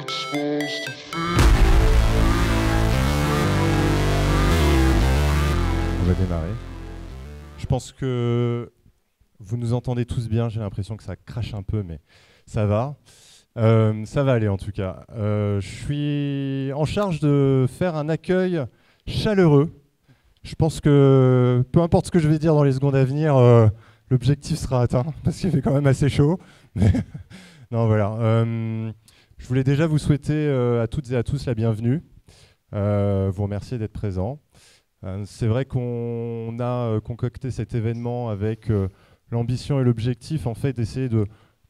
On va démarrer. Je pense que vous nous entendez tous bien. J'ai l'impression que ça crache un peu, mais ça va. Ça va aller en tout cas. Je suis en charge de faire un accueil chaleureux. Je pense que peu importe ce que je vais dire dans les secondes à venir, l'objectif sera atteint parce qu'il fait quand même assez chaud. Mais non, voilà. Je voulais déjà vous souhaiter à toutes et à tous la bienvenue. Vous remercier d'être présents. C'est vrai qu'on a concocté cet événement avec l'ambition et l'objectif en fait d'essayer de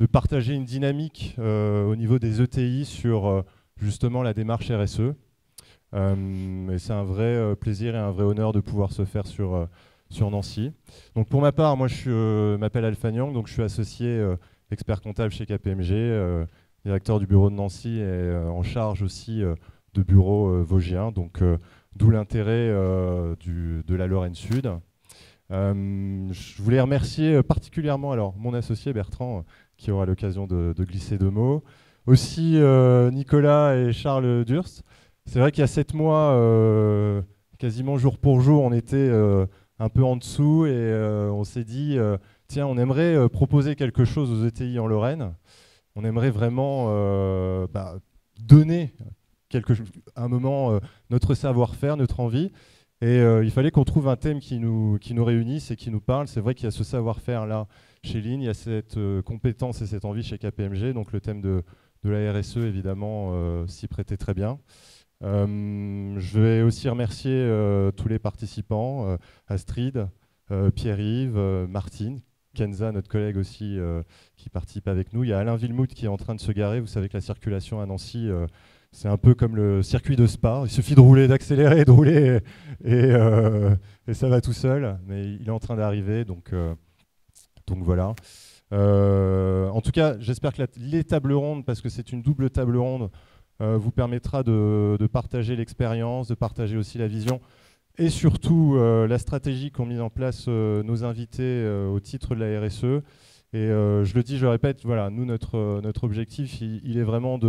partager une dynamique au niveau des ETI sur justement la démarche RSE. Et c'est un vrai plaisir et un vrai honneur de pouvoir se faire sur Nancy. Donc pour ma part, moi je m'appelle Alpha Nyang, donc je suis associé expert comptable chez KPMG, directeur du bureau de Nancy et en charge aussi de bureau vosgien, donc d'où l'intérêt de la Lorraine Sud. Je voulais remercier particulièrement alors, mon associé Bertrand, qui aura l'occasion de glisser 2 mots. Aussi Nicolas et Charles Durst. C'est vrai qu'il y a 7 mois, quasiment jour pour jour, on était un peu en dessous et on s'est dit, tiens, on aimerait proposer quelque chose aux ETI en Lorraine. On aimerait vraiment donner à un moment notre savoir-faire, notre envie. Et il fallait qu'on trouve un thème qui nous réunisse et qui nous parle. C'est vrai qu'il y a ce savoir-faire là chez Line, il y a cette compétence et cette envie chez KPMG. Donc le thème de la RSE, évidemment, s'y prêtait très bien. Je vais aussi remercier tous les participants, Astrid, Pierre-Yves, Martine, Kenza, notre collègue aussi, qui participe avec nous. Il y a Alain Villemout qui est en train de se garer. Vous savez que la circulation à Nancy, c'est un peu comme le circuit de Spa. Il suffit de rouler, d'accélérer, de rouler, et ça va tout seul. Mais il est en train d'arriver, donc voilà. En tout cas, j'espère que les tables rondes, parce que c'est une double table ronde, vous permettra de partager l'expérience, de partager aussi la vision et surtout la stratégie qu'ont mis en place nos invités au titre de la RSE. Et je le dis, je le répète, voilà, nous, notre objectif, il est vraiment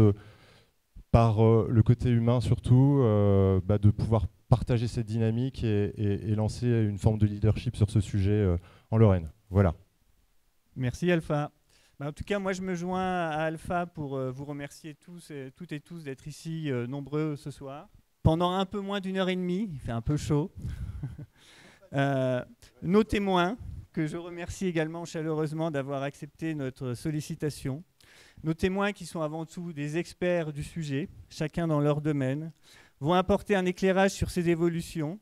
par le côté humain surtout, de pouvoir partager cette dynamique et lancer une forme de leadership sur ce sujet en Lorraine. Voilà. Merci Alpha. En tout cas, moi je me joins à Alpha pour vous remercier toutes et tous d'être ici nombreux ce soir. Pendant un peu moins d'1 heure et demie, il fait un peu chaud. Nos témoins, que je remercie également chaleureusement d'avoir accepté notre sollicitation. Nos témoins qui sont avant tout des experts du sujet, chacun dans leur domaine, vont apporter un éclairage sur ces évolutions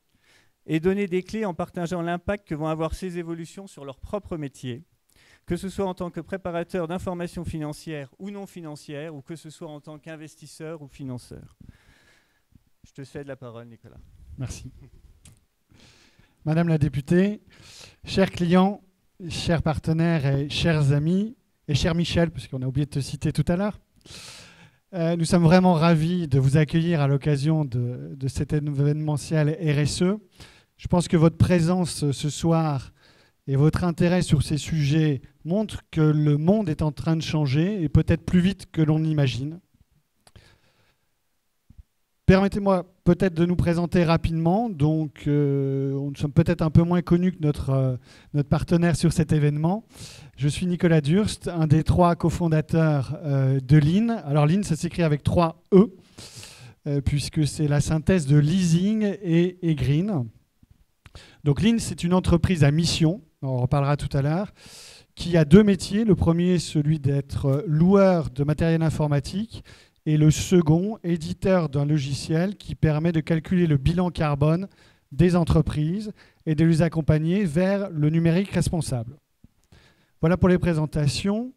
et donner des clés en partageant l'impact que vont avoir ces évolutions sur leur propre métier, que ce soit en tant que préparateur d'informations financières ou non financières, ou que ce soit en tant qu'investisseur ou financeur. Je te cède la parole, Nicolas. Merci. Madame la députée, chers clients, chers partenaires et chers amis, et cher Michel, parce qu'on a oublié de te citer tout à l'heure, nous sommes vraiment ravis de vous accueillir à l'occasion de cet événementiel RSE. Je pense que votre présence ce soir et votre intérêt sur ces sujets montrent que le monde est en train de changer et peut-être plus vite que l'on imagine. Permettez-moi peut-être de nous présenter rapidement. Donc, nous sommes peut-être un peu moins connus que notre partenaire sur cet événement. Je suis Nicolas Durst, un des 3 cofondateurs de Line. Alors, Line, ça s'écrit avec 3 E, puisque c'est la synthèse de leasing et green. Donc, Line, c'est une entreprise à mission, on en reparlera tout à l'heure, qui a 2 métiers. Le premier, celui d'être loueur de matériel informatique, et le second, éditeur d'un logiciel qui permet de calculer le bilan carbone des entreprises et de les accompagner vers le numérique responsable. Voilà pour les présentations.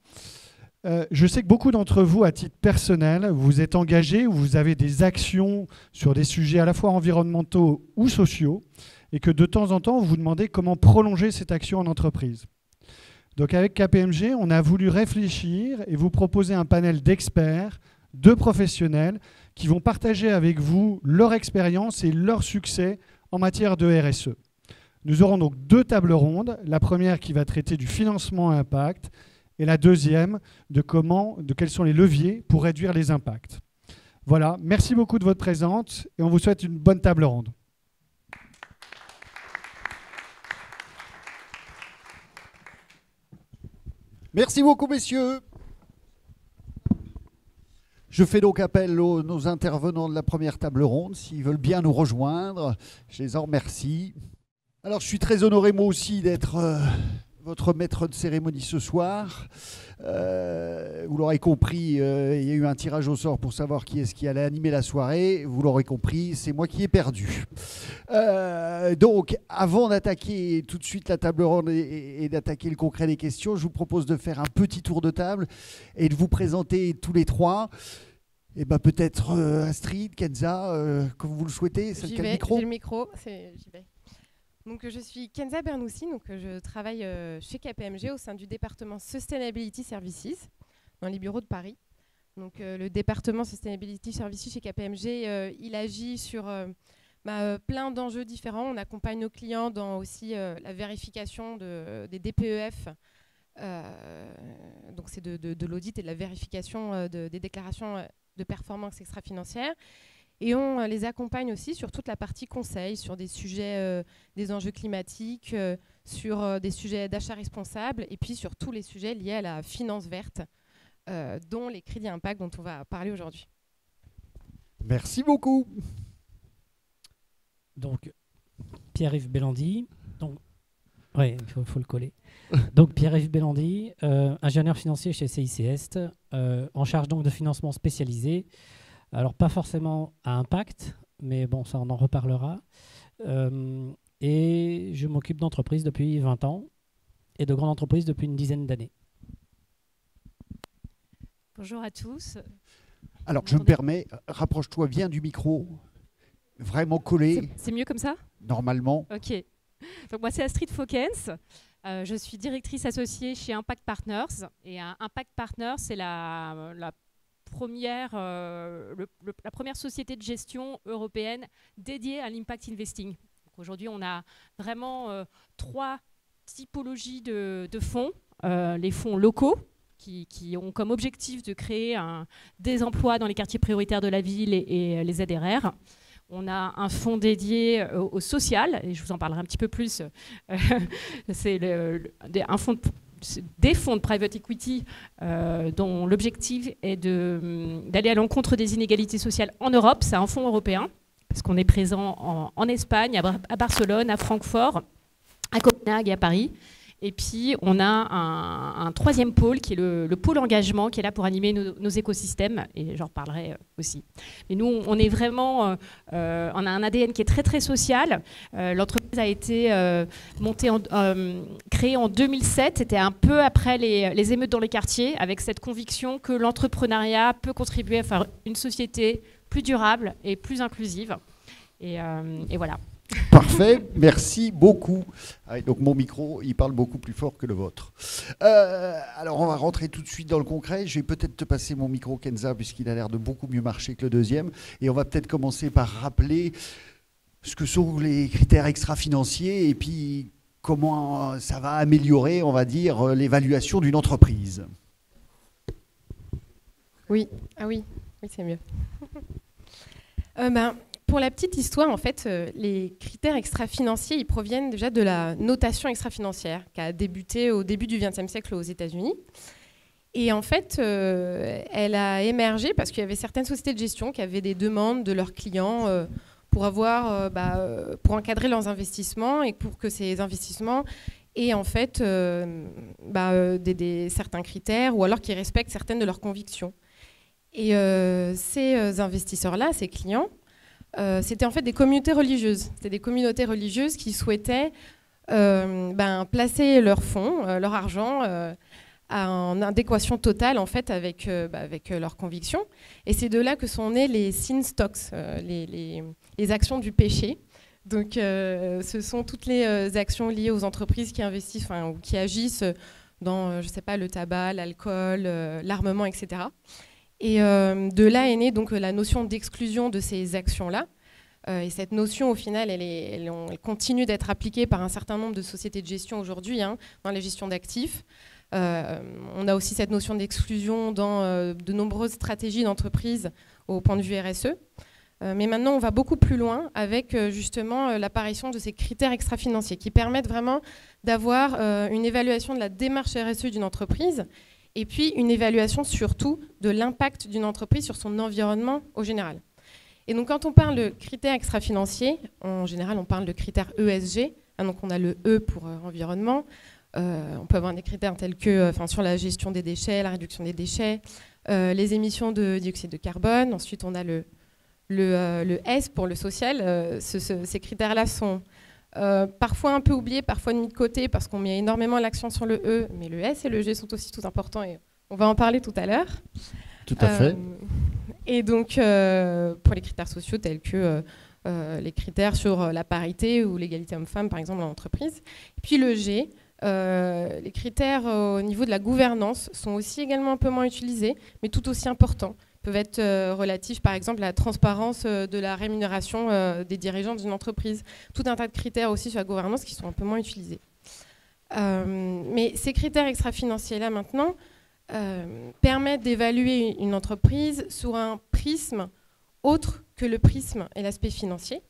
Je sais que beaucoup d'entre vous, à titre personnel, vous êtes engagés ou vous avez des actions sur des sujets à la fois environnementaux ou sociaux et que de temps en temps, vous vous demandez comment prolonger cette action en entreprise. Donc avec KPMG, on a voulu réfléchir et vous proposer un panel d'experts, de professionnels qui vont partager avec vous leur expérience et leur succès en matière de RSE. Nous aurons donc 2 tables rondes, la première qui va traiter du financement à impact et la deuxième de quels sont les leviers pour réduire les impacts. Voilà, merci beaucoup de votre présence et on vous souhaite une bonne table ronde. Merci beaucoup, messieurs. Je fais donc appel aux nos intervenants de la première table ronde, s'ils veulent bien nous rejoindre. Je les en remercie. Alors, je suis très honoré, moi aussi, d'être votre maître de cérémonie ce soir. Vous l'aurez compris, il y a eu un tirage au sort pour savoir qui est-ce qui allait animer la soirée. Vous l'aurez compris, c'est moi qui ai perdu. Donc, avant d'attaquer tout de suite la table ronde et d'attaquer le concret des questions, je vous propose de faire un petit tour de table et de vous présenter tous les trois. Et ben peut-être Astrid, Kenza, comme vous le souhaitez. C'est J'ai le micro, j'y vais. Donc, je suis Kenza Bernoussi, donc je travaille chez KPMG au sein du département Sustainability Services dans les bureaux de Paris. Donc, le département Sustainability Services chez KPMG, il agit sur plein d'enjeux différents. On accompagne nos clients dans aussi la vérification des DPEF. Donc, c'est de l'audit et de la vérification des déclarations de performance extra-financière. Et on les accompagne aussi sur toute la partie conseil, sur des sujets, des enjeux climatiques, sur des sujets d'achat responsable, et puis sur tous les sujets liés à la finance verte, dont les crédits impact dont on va parler aujourd'hui. Merci beaucoup. Donc, Pierre-Yves Bellandi. Oui, il faut le coller. Donc, Pierre-Yves Bellandi, ingénieur financier chez CIC Est, en charge donc de financement spécialisé. Alors, pas forcément à impact, mais bon, ça, on en reparlera. Et je m'occupe d'entreprises depuis 20 ans et de grandes entreprises depuis une dizaine d'années. Bonjour à tous. Alors, je me permets, rapproche-toi bien du micro, vraiment collé. C'est mieux comme ça ? Normalement. Ok. Donc, moi, c'est Astrid Faukens. Je suis directrice associée chez Impact Partners. Et Impact Partners, c'est la première société de gestion européenne dédiée à l'impact investing. Aujourd'hui, on a vraiment 3 typologies de fonds. Les fonds locaux, qui ont comme objectif de créer des emplois dans les quartiers prioritaires de la ville et les ZRR. On a un fonds dédié au social, et je vous en parlerai un petit peu plus. C'est des fonds de private equity dont l'objectif est d'aller à l'encontre des inégalités sociales en Europe. C'est un fonds européen, parce qu'on est présent en Espagne, à Barcelone, à Francfort, à Copenhague et à Paris. Et puis, on a un 3e pôle, qui est le pôle engagement, qui est là pour animer nos écosystèmes, et j'en reparlerai aussi. Mais nous, on est vraiment, on a un ADN qui est très, très social. L'entreprise a été créée en 2007, c'était un peu après les émeutes dans les quartiers, avec cette conviction que l'entrepreneuriat peut contribuer à faire une société plus durable et plus inclusive. Et voilà. Parfait, merci beaucoup. Donc mon micro, il parle beaucoup plus fort que le vôtre. Alors on va rentrer tout de suite dans le concret. Je vais peut-être te passer mon micro, Kenza, puisqu'il a l'air de beaucoup mieux marcher que le deuxième. Et on va peut-être commencer par rappeler ce que sont les critères extra-financiers et puis comment ça va améliorer, on va dire, l'évaluation d'une entreprise. Oui, oui, c'est mieux. Pour la petite histoire, en fait, les critères extra-financiers, ils proviennent déjà de la notation extra-financière qui a débuté au début du XXe siècle aux États-Unis. Et en fait, elle a émergé parce qu'il y avait certaines sociétés de gestion qui avaient des demandes de leurs clients pour encadrer leurs investissements et pour que ces investissements aient en fait certains critères ou alors qu'ils respectent certaines de leurs convictions. Et ces investisseurs-là, ces clients, c'était en fait des communautés religieuses. C'était des communautés religieuses qui souhaitaient placer leurs fonds, leur argent, en adéquation totale en fait avec leurs convictions. Et c'est de là que sont nés les sin stocks, les actions du péché. Donc, ce sont toutes les actions liées aux entreprises qui investissent, ou qui agissent dans, je sais pas, le tabac, l'alcool, l'armement, etc. Et de là est née donc la notion d'exclusion de ces actions-là. Et cette notion, au final, elle continue d'être appliquée par un certain nombre de sociétés de gestion aujourd'hui, dans la gestion d'actifs. On a aussi cette notion d'exclusion dans de nombreuses stratégies d'entreprise au point de vue RSE. Mais maintenant, on va beaucoup plus loin avec justement l'apparition de ces critères extra-financiers qui permettent vraiment d'avoir une évaluation de la démarche RSE d'une entreprise et puis une évaluation surtout de l'impact d'une entreprise sur son environnement au général. Et donc quand on parle de critères extra-financiers, en général on parle de critères ESG, donc on a le E pour environnement, on peut avoir des critères tels que sur la gestion des déchets, la réduction des déchets, les émissions de dioxyde de carbone, ensuite on a le S pour le social. Ces critères-là sont parfois un peu oubliés, parfois mis de côté parce qu'on met énormément l'accent sur le E, mais le S et le G sont aussi tout importants et on va en parler tout à l'heure. Tout à fait. Et donc, pour les critères sociaux tels que les critères sur la parité ou l'égalité homme-femme, par exemple, en entreprise. Et puis le G, les critères au niveau de la gouvernance sont aussi également un peu moins utilisés, mais tout aussi importants. Peuvent être relatifs, par exemple, à la transparence de la rémunération des dirigeants d'une entreprise. Tout un tas de critères aussi sur la gouvernance qui sont un peu moins utilisés. Mais ces critères extra-financiers-là, maintenant, permettent d'évaluer une entreprise sur un prisme autre que le prisme et l'aspect financier.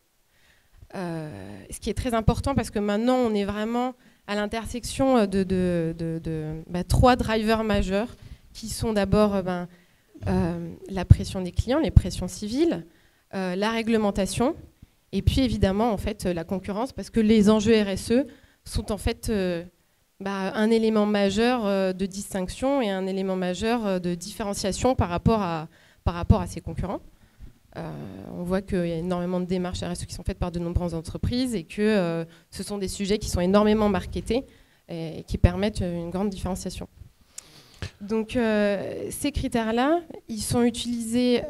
Ce qui est très important parce que maintenant, on est vraiment à l'intersection de 3 drivers majeurs qui sont d'abord la pression des clients, les pressions civiles, la réglementation et puis évidemment en fait, la concurrence parce que les enjeux RSE sont en fait un élément majeur de distinction et un élément majeur de différenciation par rapport à ses concurrents. On voit qu'il y a énormément de démarches RSE qui sont faites par de nombreuses entreprises et que ce sont des sujets qui sont énormément marketés et qui permettent une grande différenciation. Donc ces critères-là, ils sont utilisés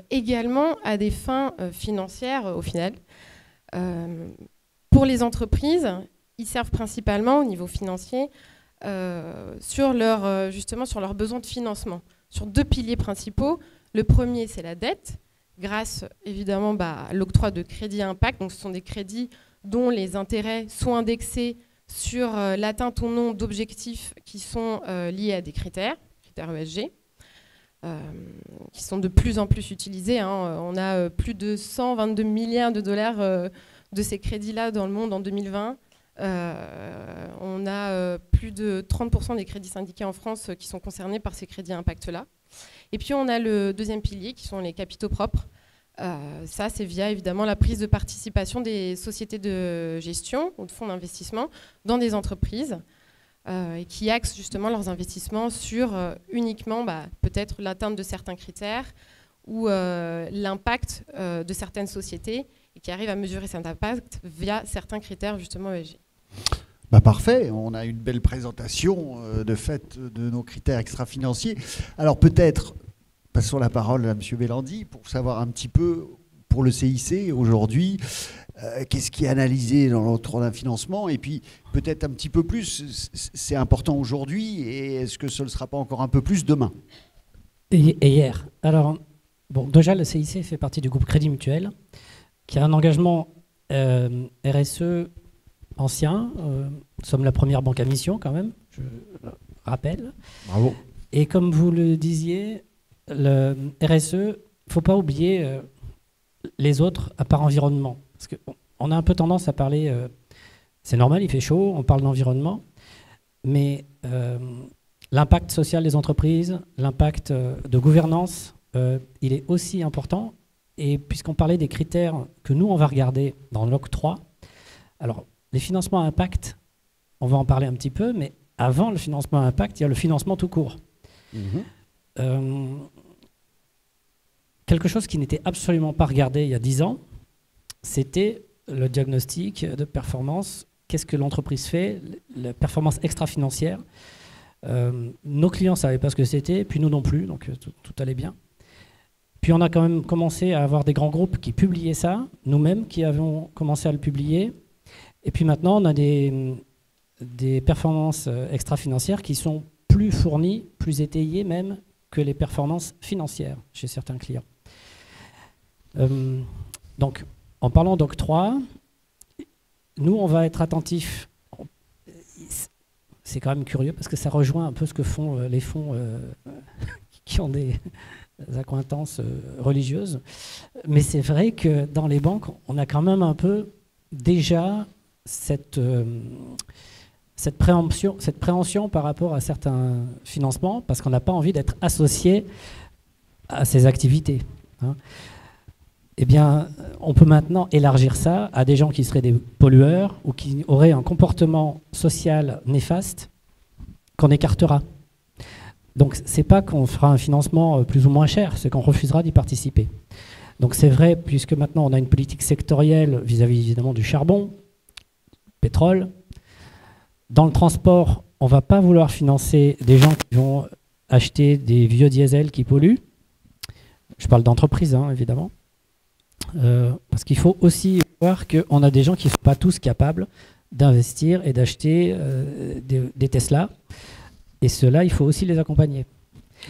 également à des fins financières au final. Pour les entreprises, ils servent principalement au niveau financier sur leurs besoins de financement, sur 2 piliers principaux. Le premier, c'est la dette, grâce évidemment à l'octroi de crédits à impact. Donc, ce sont des crédits dont les intérêts sont indexés sur l'atteinte ou non d'objectifs qui sont liés à des critères ESG, qui sont de plus en plus utilisés. On a plus de 122 milliards de dollars de ces crédits-là dans le monde en 2020. On a plus de 30% des crédits syndiqués en France qui sont concernés par ces crédits impact-là. Et puis on a le deuxième pilier qui sont les capitaux propres. Ça, c'est via évidemment la prise de participation des sociétés de gestion ou de fonds d'investissement dans des entreprises et qui axent justement leurs investissements sur uniquement peut-être l'atteinte de certains critères ou l'impact de certaines sociétés et qui arrivent à mesurer cet impact via certains critères justement ESG. Parfait, on a une belle présentation de fait de nos critères extra-financiers. Alors peut-être, passons la parole à M. Bélandi pour savoir un petit peu, pour le CIC aujourd'hui, qu'est-ce qui est analysé dans l'octroi d'un financement et puis peut-être un petit peu plus, c'est important aujourd'hui et est-ce que ce ne sera pas encore un peu plus demain? Et hier. Alors, déjà le CIC fait partie du groupe Crédit Mutuel qui a un engagement RSE ancien. Nous sommes la première banque à mission quand même, je le rappelle. Bravo. Et comme vous le disiez, le RSE, il ne faut pas oublier les autres à part environnement. Parce qu'on a un peu tendance à parler, c'est normal, il fait chaud, on parle d'environnement, mais l'impact social des entreprises, l'impact de gouvernance, il est aussi important. Et puisqu'on parlait des critères que nous, on va regarder dans l'octroi, alors les financements à impact, on va en parler un petit peu, mais avant le financement à impact, il y a le financement tout court. Quelque chose qui n'était absolument pas regardé il y a 10 ans, c'était le diagnostic de performance. Qu'est-ce que l'entreprise fait? La performance extra-financière. Nos clients ne savaient pas ce que c'était, puis nous non plus, donc tout allait bien. Puis on a quand même commencé à avoir des grands groupes qui publiaient ça, nous-mêmes qui avons commencé à le publier. Et puis maintenant, on a des performances extra-financières qui sont plus fournies, plus étayées même que les performances financières chez certains clients. Donc, en parlant d'octroi, nous, on va être attentifs. c'est quand même curieux parce que ça rejoint un peu ce que font les fonds qui ont des accointances religieuses. Mais c'est vrai que dans les banques, on a quand même un peu déjà cette préhension par rapport à certains financements parce qu'on n'a pas envie d'être associé à ces activités. Hein. Eh bien, on peut maintenant élargir ça à des gens qui seraient des pollueurs ou qui auraient un comportement social néfaste qu'on écartera. Donc, ce n'est pas qu'on fera un financement plus ou moins cher, c'est qu'on refusera d'y participer. Donc, c'est vrai, puisque maintenant on a une politique sectorielle vis-à-vis évidemment du charbon, pétrole. Dans le transport, on ne va pas vouloir financer des gens qui vont acheter des vieux diesels qui polluent. Je parle d'entreprise, hein, évidemment. Parce qu'il faut aussi voir qu'on a des gens qui ne sont pas tous capables d'investir et d'acheter des Tesla. Et ceux-là, il faut aussi les accompagner.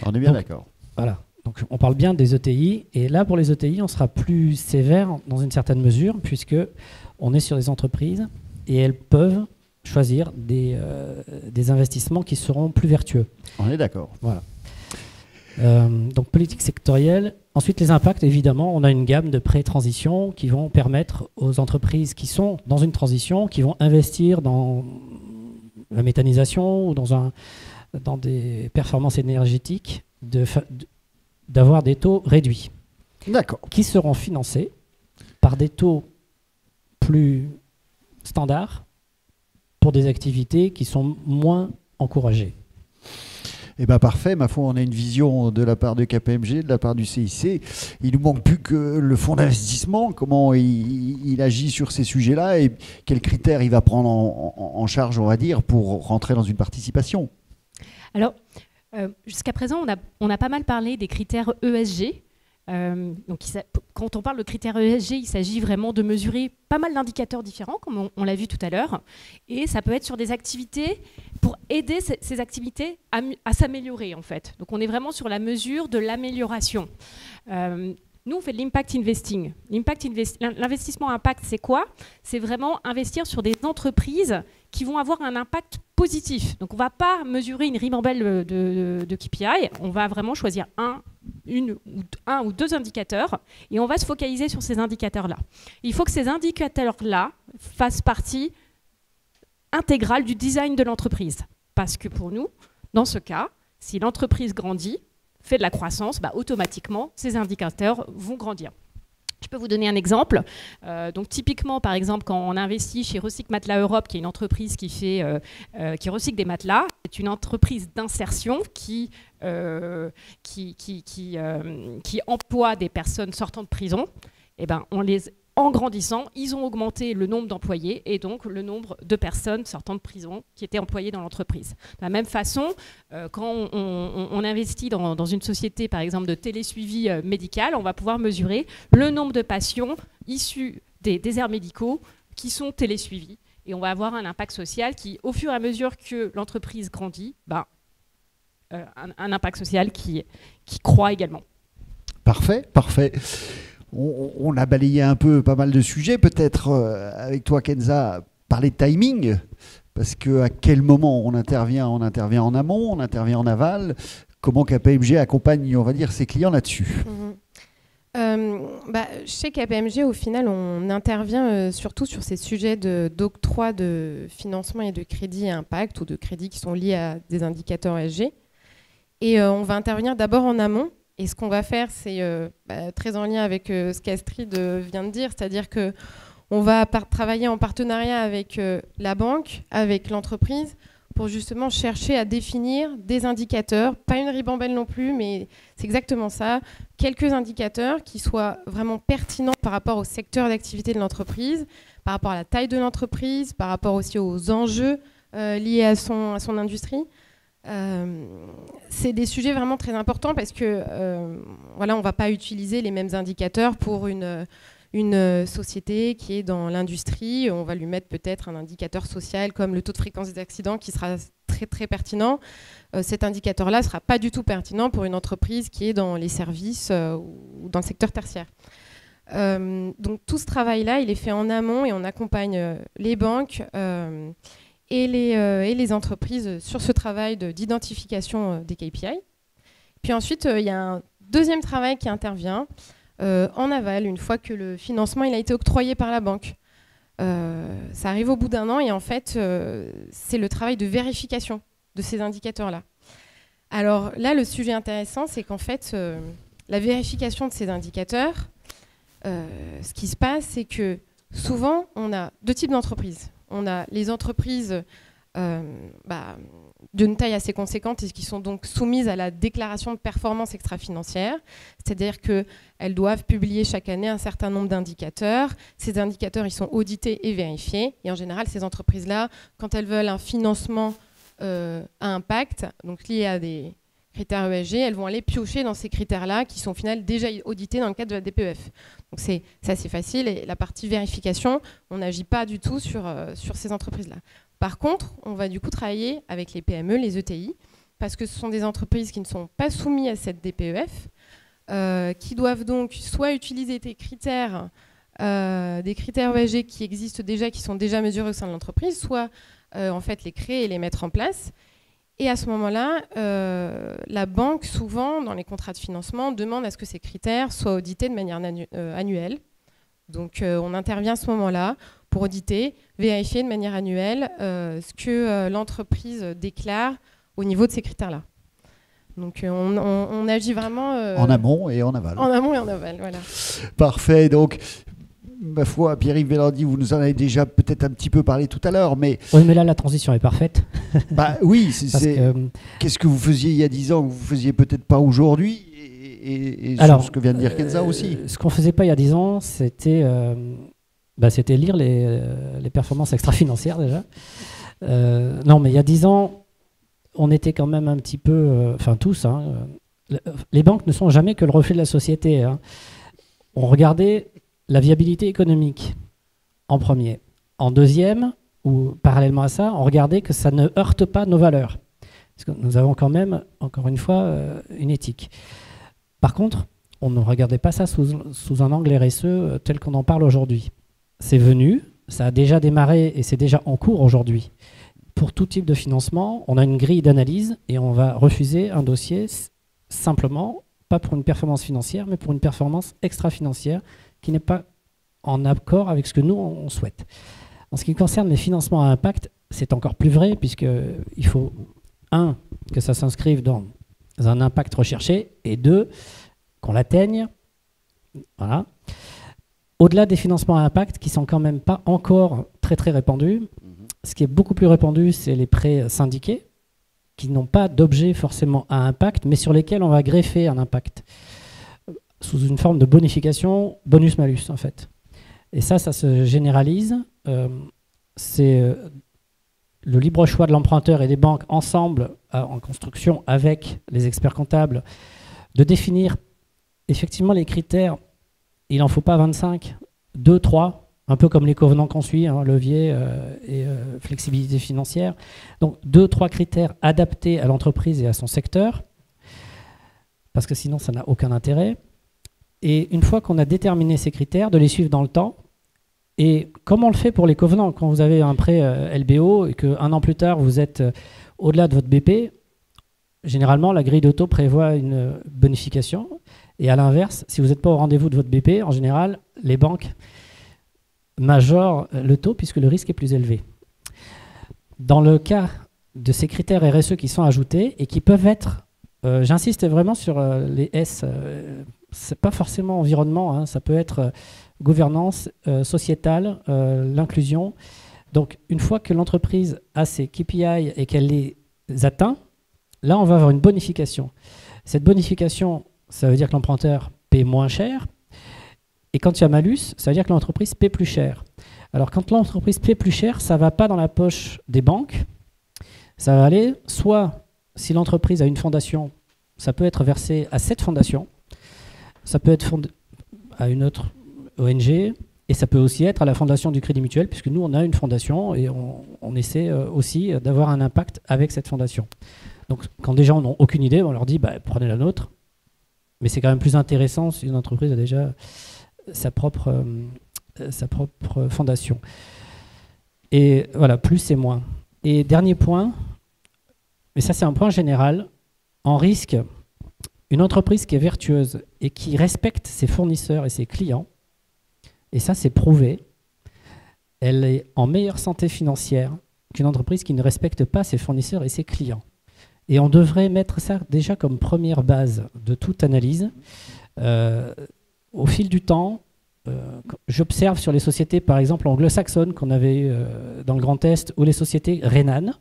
On est bien d'accord. Voilà. Donc on parle bien des ETI. Et là, pour les ETI, on sera plus sévère dans une certaine mesure, puisqu'on est sur des entreprises et elles peuvent choisir des investissements qui seront plus vertueux. On est d'accord. Voilà. Donc politique sectorielle. Ensuite, les impacts, évidemment, on a une gamme de pré-transition qui vont permettre aux entreprises qui sont dans une transition, qui vont investir dans la méthanisation ou dans des performances énergétiques, d'avoir des taux réduits. D'accord. Qui seront financés par des taux plus standards pour des activités qui sont moins encouragées. Eh bien parfait, ma foi, on a une vision de la part de KPMG, de la part du CIC. Il ne nous manque plus que le fonds d'investissement, comment il agit sur ces sujets-là et quels critères il va prendre en charge, on va dire, pour rentrer dans une participation. Alors, jusqu'à présent, on a pas mal parlé des critères ESG. Donc, quand on parle de critères ESG, il s'agit vraiment de mesurer pas mal d'indicateurs différents, comme on l'a vu tout à l'heure. Et ça peut être sur des activités pour aider ces activités à s'améliorer, en fait. Donc, on est vraiment sur la mesure de l'amélioration. Nous, on fait de l'impact investing. L'investissement impact, c'est quoi? C'est vraiment investir sur des entreprises qui vont avoir un impact positif. Donc, on ne va pas mesurer une ribambelle de KPI. On va vraiment choisir un ou deux indicateurs et on va se focaliser sur ces indicateurs-là. Il faut que ces indicateurs-là fassent partie intégrale du design de l'entreprise. Parce que pour nous, dans ce cas, si l'entreprise grandit, fait de la croissance, automatiquement, ces indicateurs vont grandir. Je peux vous donner un exemple. Donc typiquement, par exemple, quand on investit chez Recycle Matelas Europe, qui est une entreprise qui recycle des matelas, c'est une entreprise d'insertion qui emploie des personnes sortant de prison. Eh ben, en grandissant, ils ont augmenté le nombre d'employés et donc le nombre de personnes sortant de prison qui étaient employées dans l'entreprise. De la même façon, quand on investit dans une société, par exemple, de télésuivi médical, on va pouvoir mesurer le nombre de patients issus des déserts médicaux qui sont télésuivis. Et on va avoir un impact social qui, au fur et à mesure que l'entreprise grandit, un impact social qui croît également. Parfait, parfait. On a balayé un peu pas mal de sujets, peut-être avec toi Kenza, parler de timing, parce qu'à quel moment on intervient en amont, on intervient en aval, comment KPMG accompagne, on va dire, ses clients là-dessus. Chez KPMG, au final, on intervient surtout sur ces sujets d'octroi de financement et de crédit à impact ou de crédits qui sont liés à des indicateurs ESG. Et on va intervenir d'abord en amont. Et ce qu'on va faire, c'est très en lien avec ce qu'Astrid vient de dire, c'est-à-dire qu'on va travailler en partenariat avec la banque, avec l'entreprise, pour justement chercher à définir des indicateurs, pas une ribambelle non plus, mais c'est exactement ça, quelques indicateurs qui soient vraiment pertinents par rapport au secteur d'activité de l'entreprise, par rapport à la taille de l'entreprise, par rapport aussi aux enjeux liés à son industrie. C'est des sujets vraiment très importants parce que on ne va pas utiliser les mêmes indicateurs pour une société qui est dans l'industrie. On va lui mettre peut-être un indicateur social comme le taux de fréquence des accidents qui sera très très pertinent. Cet indicateur-là ne sera pas du tout pertinent pour une entreprise qui est dans les services ou dans le secteur tertiaire. Donc tout ce travail-là, il est fait en amont et on accompagne les banques et les entreprises sur ce travail d'identification des KPI. Puis ensuite, il y a un deuxième travail qui intervient en aval, une fois que le financement il a été octroyé par la banque. Ça arrive au bout d'un an et en fait, c'est le travail de vérification de ces indicateurs-là. Alors là, le sujet intéressant, c'est qu'en fait, la vérification de ces indicateurs, ce qui se passe, c'est que souvent, on a deux types d'entreprises. On a les entreprises d'une taille assez conséquente et qui sont donc soumises à la déclaration de performance extra-financière, c'est-à-dire qu'elles doivent publier chaque année un certain nombre d'indicateurs. Ces indicateurs, ils sont audités et vérifiés. Et en général, ces entreprises-là, quand elles veulent un financement à impact, donc lié à des critères ESG, elles vont aller piocher dans ces critères-là qui sont au final déjà audités dans le cadre de la DPEF. Donc c'est assez facile et la partie vérification, on n'agit pas du tout sur ces entreprises-là. Par contre, on va du coup travailler avec les PME, les ETI, parce que ce sont des entreprises qui ne sont pas soumises à cette DPEF, qui doivent donc soit utiliser des critères ESG qui existent déjà, qui sont déjà mesurés au sein de l'entreprise, soit en fait les créer et les mettre en place. Et à ce moment-là, la banque, souvent, dans les contrats de financement, demande à ce que ces critères soient audités de manière annuelle. Donc, on intervient à ce moment-là pour auditer, vérifier de manière annuelle ce que l'entreprise déclare au niveau de ces critères-là. Donc, on agit vraiment... en amont et en aval. En amont et en aval, voilà. Parfait. Donc, ma foi, Pierre-Yves Bélandi, vous nous en avez déjà peut-être un petit peu parlé tout à l'heure, mais... Oui, mais là, la transition est parfaite. Bah oui, qu'est-ce que vous faisiez il y a 10 ans que vous ne faisiez peut-être pas aujourd'hui et alors, sur ce que vient de dire Kenza aussi. Ce qu'on ne faisait pas il y a 10 ans, c'était lire les performances extra-financières déjà. Non, mais il y a 10 ans, on était quand même un petit peu... Enfin, tous. Les banques ne sont jamais que le reflet de la société. On regardait la viabilité économique en premier. En deuxième, ou parallèlement à ça, on regardait que ça ne heurte pas nos valeurs. Parce que nous avons quand même, encore une fois, une éthique. Par contre, on ne regardait pas ça sous un angle RSE tel qu'on en parle aujourd'hui. C'est venu, ça a déjà démarré et c'est déjà en cours aujourd'hui. Pour tout type de financement, on a une grille d'analyse et on va refuser un dossier simplement, pas pour une performance financière, mais pour une performance extra-financière qui n'est pas en accord avec ce que nous, on souhaite. En ce qui concerne les financements à impact, c'est encore plus vrai puisqu'il faut, un, que ça s'inscrive dans un impact recherché et deux, qu'on l'atteigne. Voilà. Au-delà des financements à impact qui sont quand même pas encore très très répandus, ce qui est beaucoup plus répandu, c'est les prêts syndiqués qui n'ont pas d'objet forcément à impact, mais sur lesquels on va greffer un impact sous une forme de bonification, bonus-malus en fait. Et ça se généralise. C'est le libre choix de l'emprunteur et des banques ensemble en construction avec les experts comptables de définir effectivement les critères. Il n'en faut pas 25, 2, 3, un peu comme les covenants qu'on suit, levier et flexibilité financière. Donc 2, 3 critères adaptés à l'entreprise et à son secteur, parce que sinon ça n'a aucun intérêt. Et une fois qu'on a déterminé ces critères, de les suivre dans le temps. Et comme on le fait pour les covenants, quand vous avez un prêt LBO et qu'un an plus tard, vous êtes au-delà de votre BP, généralement, la grille de taux prévoit une bonification. Et à l'inverse, si vous n'êtes pas au rendez-vous de votre BP, en général, les banques majorent le taux puisque le risque est plus élevé. Dans le cas de ces critères RSE qui sont ajoutés et qui peuvent être, j'insiste vraiment sur les S, c'est pas forcément environnement, ça peut être gouvernance, sociétale, l'inclusion. Donc une fois que l'entreprise a ses KPI et qu'elle les atteint, là on va avoir une bonification. Cette bonification, ça veut dire que l'emprunteur paie moins cher. Et quand il y a malus, ça veut dire que l'entreprise paie plus cher. Alors quand l'entreprise paie plus cher, ça ne va pas dans la poche des banques. Ça va aller, soit si l'entreprise a une fondation, ça peut être versé à cette fondation. Ça peut être à une autre ONG. Et ça peut aussi être à la fondation du Crédit Mutuel, puisque nous, on a une fondation et on essaie aussi d'avoir un impact avec cette fondation. Donc quand des gens n'ont aucune idée, on leur dit prenez la nôtre. Mais c'est quand même plus intéressant si une entreprise a déjà sa propre fondation. Et voilà, plus c'est moins. Et dernier point, mais ça c'est un point général, en risque, une entreprise qui est vertueuse et qui respecte ses fournisseurs et ses clients, et ça c'est prouvé, elle est en meilleure santé financière qu'une entreprise qui ne respecte pas ses fournisseurs et ses clients. Et on devrait mettre ça déjà comme première base de toute analyse. Au fil du temps, j'observe sur les sociétés, par exemple anglo-saxonnes qu'on avait eues dans le Grand Est, ou les sociétés rhénanes,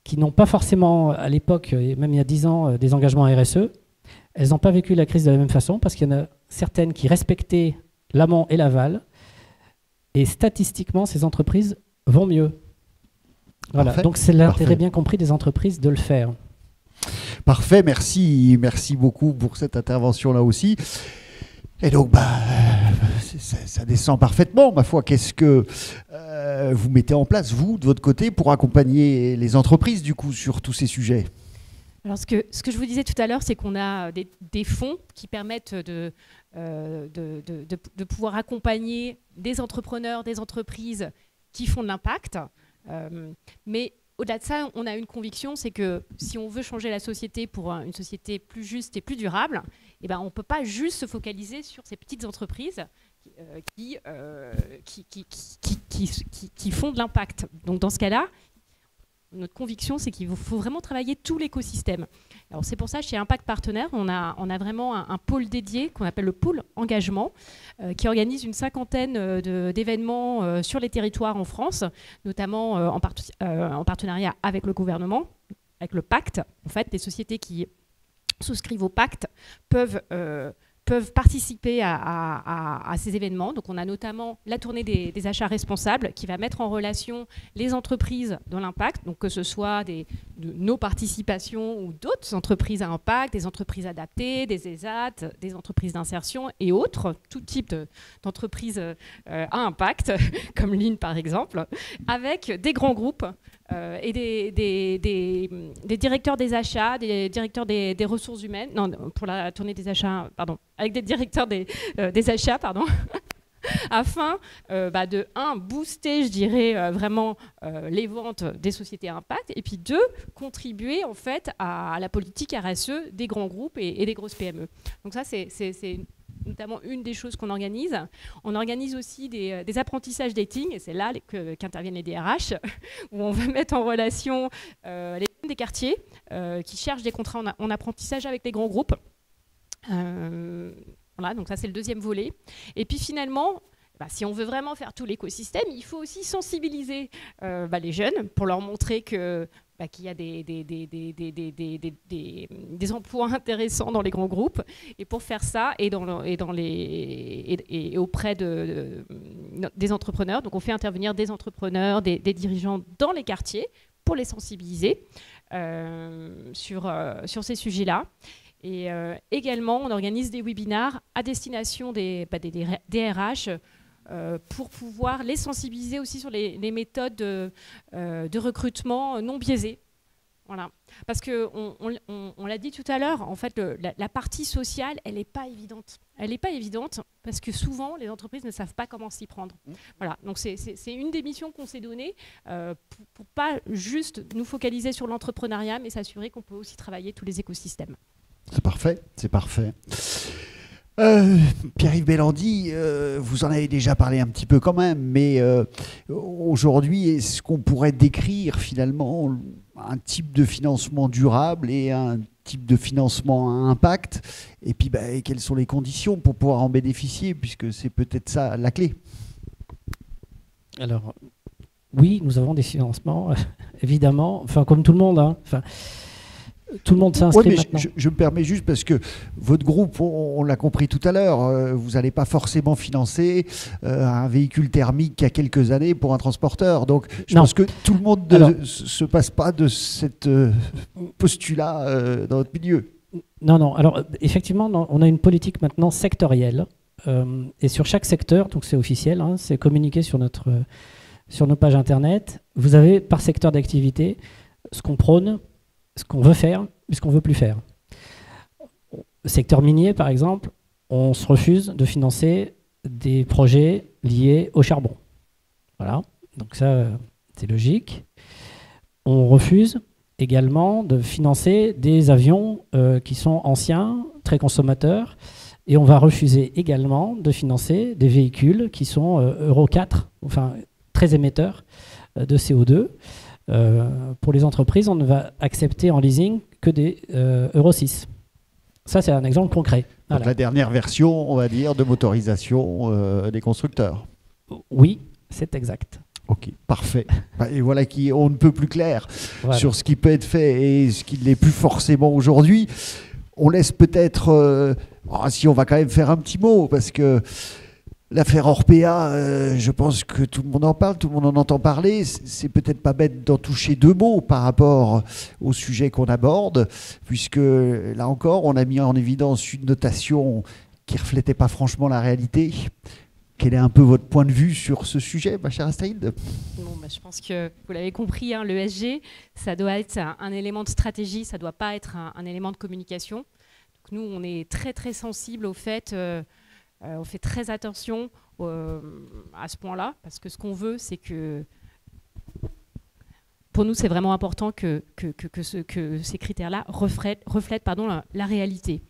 qui n'ont pas forcément, à l'époque, et même il y a 10 ans, des engagements RSE. Elles n'ont pas vécu la crise de la même façon, parce qu'il y en a certaines qui respectaient l'amont et l'aval, et statistiquement, ces entreprises vont mieux. Voilà. Donc c'est l'intérêt bien compris des entreprises de le faire. Parfait, merci beaucoup pour cette intervention-là aussi. Et donc, ça descend parfaitement, ma foi. Qu'est-ce que vous mettez en place, vous, de votre côté, pour accompagner les entreprises, du coup, sur tous ces sujets? Alors, ce que je vous disais tout à l'heure, c'est qu'on a des fonds qui permettent de pouvoir accompagner des entrepreneurs, des entreprises qui font de l'impact. Mais au-delà de ça, on a une conviction, c'est que si on veut changer la société pour une société plus juste et plus durable, eh ben, on ne peut pas juste se focaliser sur ces petites entreprises qui font de l'impact. Donc dans ce cas-là, notre conviction, c'est qu'il faut vraiment travailler tout l'écosystème. Alors c'est pour ça, chez Impact Partenaires, on a vraiment un pôle dédié qu'on appelle le pôle engagement, qui organise une cinquantaine d'événements sur les territoires en France, notamment en partenariat avec le gouvernement, avec le pacte. En fait, les sociétés qui souscrivent au pacte peuvent participer à ces événements. Donc on a notamment la tournée des achats responsables qui va mettre en relation les entreprises dans l'impact, donc que ce soit nos participations ou d'autres entreprises à impact, des entreprises adaptées, des ESAT, des entreprises d'insertion et autres, tout type d'entreprises à impact, comme Lean par exemple, avec des grands groupes et des directeurs des achats, des directeurs des ressources humaines, non, pour la tournée des achats, pardon, avec des directeurs des achats, pardon, afin de, booster, je dirais, vraiment les ventes des sociétés à impact, et puis deux, contribuer en fait à la politique RSE des grands groupes et des grosses PME. Donc ça, c'est notamment une des choses qu'on organise. On organise aussi des apprentissages dating, et c'est là qu'interviennent les DRH, où on va mettre en relation les jeunes des quartiers qui cherchent des contrats en apprentissage avec les grands groupes. Voilà, donc ça c'est le deuxième volet. Et puis finalement, si on veut vraiment faire tout l'écosystème, il faut aussi sensibiliser les jeunes pour leur montrer qu'il y a des emplois intéressants dans les grands groupes. Et pour faire ça, et auprès des entrepreneurs, donc on fait intervenir des entrepreneurs, des dirigeants dans les quartiers pour les sensibiliser sur ces sujets-là. Et également, on organise des webinars à destination des RH pour pouvoir les sensibiliser aussi sur les méthodes de recrutement non biaisées. Voilà. Parce qu'on l'a dit tout à l'heure, en fait, la partie sociale, elle n'est pas évidente. Elle n'est pas évidente parce que souvent, les entreprises ne savent pas comment s'y prendre. Voilà. Donc, c'est une des missions qu'on s'est données pour pas juste nous focaliser sur l'entrepreneuriat, mais s'assurer qu'on peut aussi travailler tous les écosystèmes. C'est parfait, c'est parfait. Pierre-Yves Bellandi, vous en avez déjà parlé un petit peu quand même, mais aujourd'hui, est-ce qu'on pourrait décrire finalement un type de financement durable et un type de financement à impact? Et puis, quelles sont les conditions pour pouvoir en bénéficier, puisque c'est peut-être ça la clé? Alors, oui, nous avons des financements, évidemment, enfin comme tout le monde, hein. Enfin, tout le monde s'inscrit maintenant. Je me permets juste parce que votre groupe, on l'a compris tout à l'heure, vous n'allez pas forcément financer un véhicule thermique qui a quelques années pour un transporteur. Donc je pense que tout le monde ne se passe pas de cette postulat dans notre milieu. Non. Alors effectivement, on a une politique maintenant sectorielle. Et sur chaque secteur, donc c'est officiel, hein, c'est communiqué sur nos pages internet. Vous avez par secteur d'activité ce qu'on prône, ce qu'on veut faire et ce qu'on ne veut plus faire. Le secteur minier, par exemple, on se refuse de financer des projets liés au charbon. Voilà. Donc ça, c'est logique. On refuse également de financer des avions qui sont anciens, très consommateurs, et on va refuser également de financer des véhicules qui sont Euro 4, enfin très émetteurs de CO2. Pour les entreprises, on ne va accepter en leasing que des Euro 6. Ça, c'est un exemple concret. Donc Voilà. la dernière version, on va dire, de motorisation des constructeurs. Oui, c'est exact. Ok, parfait. Et voilà qui on ne peut plus clair Voilà. sur ce qui peut être fait et ce qui ne l'est plus forcément aujourd'hui. On laisse peut-être, si on va quand même faire un petit mot, parce que l'affaire Orpea, je pense que tout le monde en parle, tout le monde en entend parler. C'est peut-être pas bête d'en toucher deux mots par rapport au sujet qu'on aborde, puisque là encore, on a mis en évidence une notation qui reflétait pas franchement la réalité. Quel est un peu votre point de vue sur ce sujet, ma chère Astrid ? Bon, je pense que vous l'avez compris, hein, l'ESG, ça doit être un élément de stratégie, ça ne doit pas être un élément de communication. Donc nous, on est très très sensible au fait, on fait très attention à ce point-là, parce que ce qu'on veut, c'est que pour nous, c'est vraiment important que ces critères-là reflètent la réalité.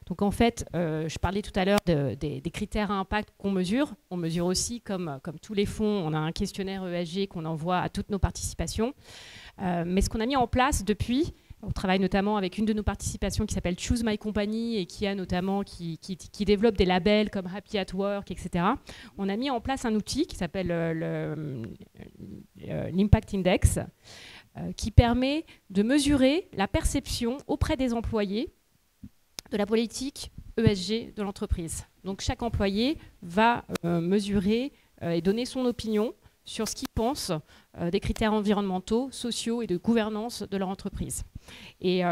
Donc en fait, je parlais tout à l'heure des critères à impact qu'on mesure. On mesure aussi, comme tous les fonds, on a un questionnaire ESG qu'on envoie à toutes nos participations. Mais ce qu'on a mis en place depuis, on travaille notamment avec une de nos participations qui s'appelle Choose My Company et qui développe des labels comme Happy at Work, etc. On a mis en place un outil qui s'appelle l'Impact Index, qui permet de mesurer la perception auprès des employés de la politique ESG de l'entreprise. Donc chaque employé va mesurer et donner son opinion sur ce qu'ils pensent des critères environnementaux, sociaux et de gouvernance de leur entreprise. Et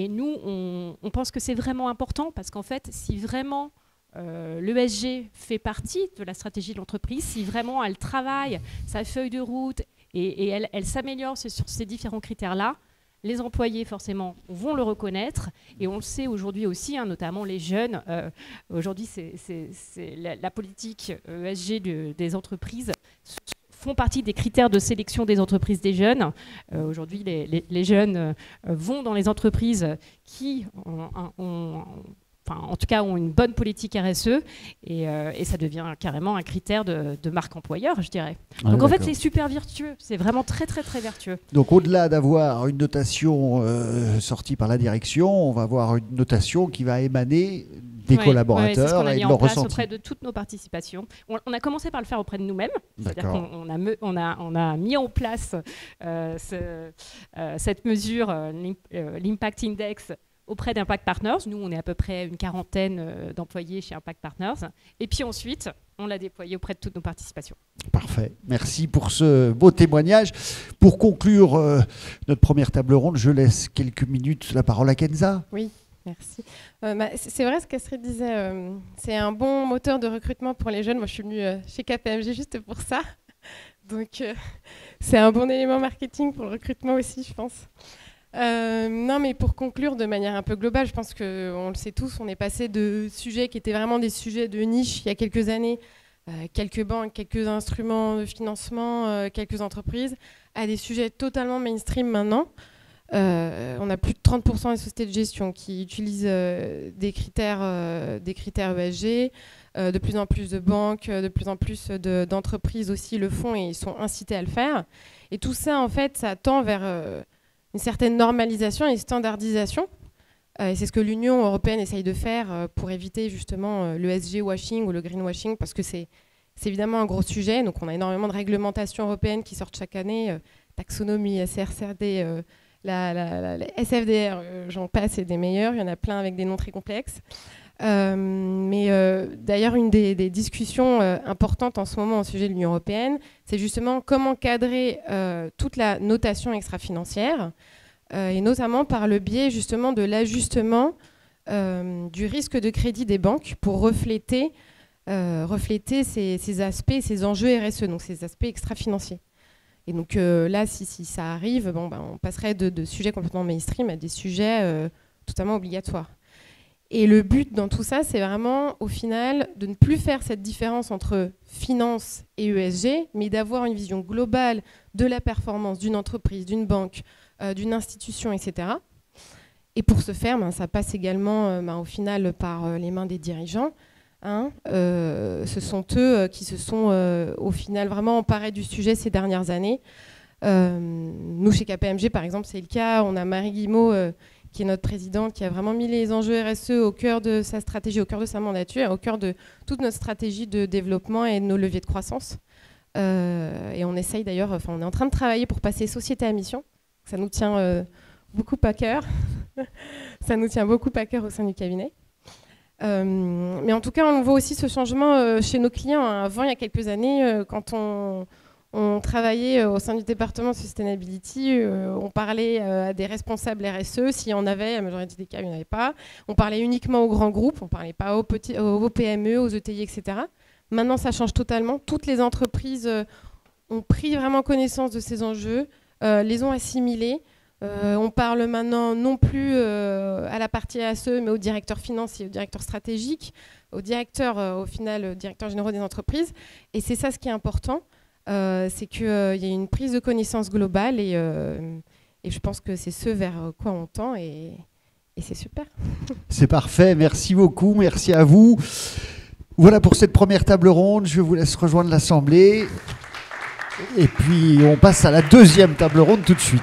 nous, on pense que c'est vraiment important parce qu'en fait, si vraiment l'ESG fait partie de la stratégie de l'entreprise, si vraiment elle travaille sa feuille de route et elle s'améliore sur ces différents critères-là, les employés, forcément, vont le reconnaître. Et on le sait aujourd'hui aussi, hein, notamment les jeunes. Aujourd'hui, c'est la politique ESG des entreprises font partie des critères de sélection des entreprises des jeunes. Aujourd'hui, les jeunes vont dans les entreprises qui en tout cas, ont une bonne politique RSE et ça devient carrément un critère de marque employeur, je dirais. Donc en fait, c'est super vertueux. C'est vraiment très, très, très vertueux. Donc au-delà d'avoir une notation sortie par la direction, on va avoir une notation qui va émaner des collaborateurs c'est ce qu'on a et mis de en leur place ressenti. auprès de toutes nos participations. On a commencé par le faire auprès de nous-mêmes. C'est-à-dire qu'on a mis en place cette mesure, l'Impact Index, auprès d'Impact Partners. Nous, on est à peu près une quarantaine d'employés chez Impact Partners. Et puis ensuite, on l'a déployé auprès de toutes nos participations. Parfait. Merci pour ce beau témoignage. Pour conclure notre première table ronde, je laisse quelques minutes la parole à Kenza. Oui, merci. C'est vrai ce qu'Astrid disait. C'est un bon moteur de recrutement pour les jeunes. Moi, je suis venue chez KPMG juste pour ça. Donc, c'est un bon élément marketing pour le recrutement aussi, je pense. Non, mais pour conclure de manière un peu globale, je pense qu'on le sait tous, on est passé de sujets qui étaient vraiment des sujets de niche il y a quelques années, quelques banques, quelques instruments de financement, quelques entreprises, à des sujets totalement mainstream maintenant. On a plus de 30% des sociétés de gestion qui utilisent des critères ESG. De plus en plus de banques, de plus en plus d'entreprises aussi le font et ils sont incités à le faire. Et tout ça, en fait, ça tend vers une certaine normalisation et standardisation. Et c'est ce que l'Union européenne essaye de faire pour éviter justement l'ESG washing ou le greenwashing, parce que c'est évidemment un gros sujet. Donc on a énormément de réglementations européennes qui sortent chaque année, taxonomie, SRCRD, la SFDR, j'en passe, et des meilleurs. Il y en a plein avec des noms très complexes. D'ailleurs, une des discussions importantes en ce moment au sujet de l'Union européenne, c'est justement comment cadrer toute la notation extra-financière, et notamment par le biais justement de l'ajustement du risque de crédit des banques pour refléter ces aspects, ces enjeux RSE, donc ces aspects extra-financiers. Et donc là, si ça arrive, on passerait de sujets complètement mainstream à des sujets totalement obligatoires. Et le but dans tout ça, c'est vraiment, au final, de ne plus faire cette différence entre finance et ESG, mais d'avoir une vision globale de la performance d'une entreprise, d'une banque, d'une institution, etc. Et pour ce faire, ça passe également, au final, par les mains des dirigeants. Ce sont eux qui se sont, au final, vraiment emparés du sujet ces dernières années. Nous, chez KPMG, par exemple, c'est le cas. On a Marie Guillemot, qui est notre présidente, qui a vraiment mis les enjeux RSE au cœur de sa stratégie, au cœur de sa mandature, au cœur de toute notre stratégie de développement et de nos leviers de croissance. Et on essaye d'ailleurs, on est en train de travailler pour passer société à mission. Ça nous tient beaucoup à cœur. Ça nous tient beaucoup à cœur au sein du cabinet. Mais en tout cas, on voit aussi ce changement chez nos clients. Avant, il y a quelques années, quand on travaillait au sein du département Sustainability, on parlait à des responsables RSE, s'il y en avait, la majorité des cas, il n'y en avait pas. On parlait uniquement aux grands groupes, on ne parlait pas aux PME, aux ETI, etc. Maintenant, ça change totalement. Toutes les entreprises ont pris vraiment connaissance de ces enjeux, les ont assimilés. On parle maintenant non plus à la partie RSE, mais aux directeurs financiers, aux directeurs stratégiques, aux directeurs, au final, directeurs généraux des entreprises. Et c'est ça ce qui est important. C'est qu'il y a une prise de connaissance globale et je pense que c'est ce vers quoi on tend et c'est super. C'est parfait, merci beaucoup, merci à vous. Voilà pour cette première table ronde, je vous laisse rejoindre l'Assemblée et puis on passe à la deuxième table ronde tout de suite.